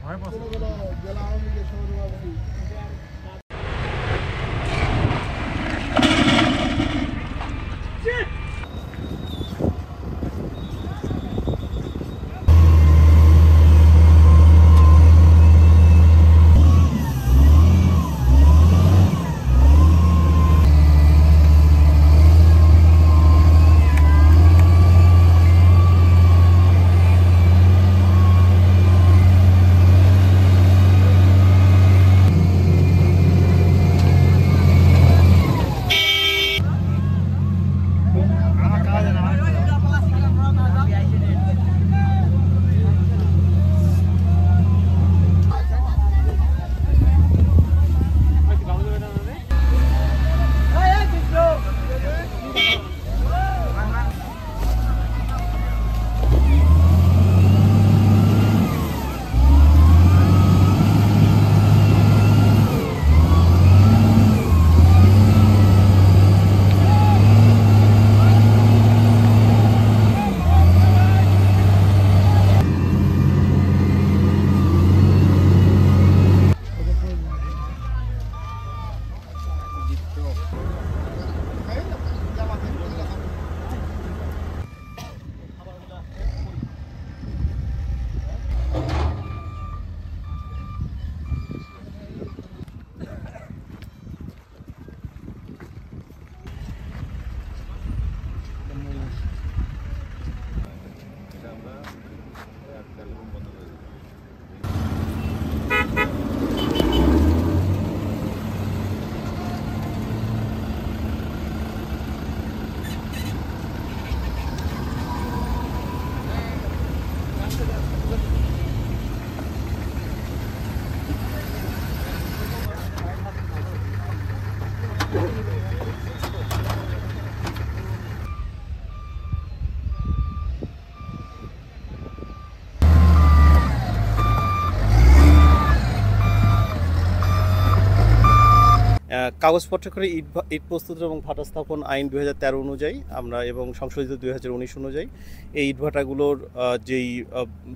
ভয় পাচ্ছে কাগজপত্র করে ইট প্রস্তুত এবং ভাটা স্থাপন আইন 2013 অনুযায়ী আমরা এবং সংশোধিত 2019 অনুযায়ী এই ইটভাটাগুলোর যেই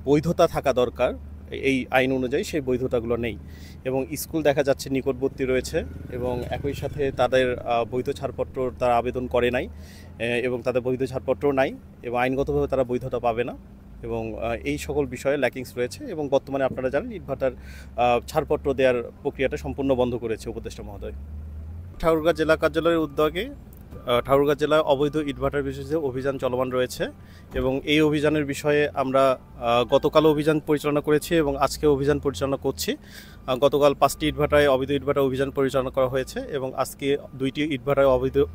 বৈধতা থাকা দরকার এই আইন অনুযায়ী সেই বৈধতাগুলো নেই এবং স্কুল দেখা যাচ্ছে নিকটবর্তী রয়েছে এবং একই সাথে তাদের বৈধ ছাড়পত্র তারা আবেদন করে নাই এবং তাদের বৈধ ছাড়পত্রও নাই এবং আইনগতভাবে তারা বৈধতা পাবে না এবং এই সকল বিষয়ে ল্যাকিংস রয়েছে এবং বর্তমানে আপনারা জানেন ইটভাটার ছাড়পত্র দেওয়ার প্রক্রিয়াটা সম্পূর্ণ বন্ধ করেছে উপদেষ্টা মহোদয়। ঠাকুরগাঁ জেলা কার্যালয়ের উদ্যোগে ঠাকুরগাঁ জেলায় অবৈধ ইটভাটার বিষয়ে অভিযান চলমান রয়েছে এবং এই অভিযানের বিষয়ে আমরা গতকালও অভিযান পরিচালনা করেছি এবং আজকে অভিযান পরিচালনা করছি। গতকাল 5টি ইটভাটায় অবৈধ ইটভাটা অভিযান পরিচালনা করা হয়েছে এবং আজকে 2টি ইটভাটায়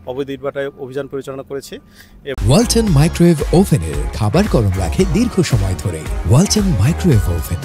অবৈধ ইটভাটায় অভিযান পরিচালনা করেছি। ওয়ালটন মাইক্রোওয়েভ ওভেনের খাবার গরম রাখে দীর্ঘ সময় ধরে। Walton microwave oven.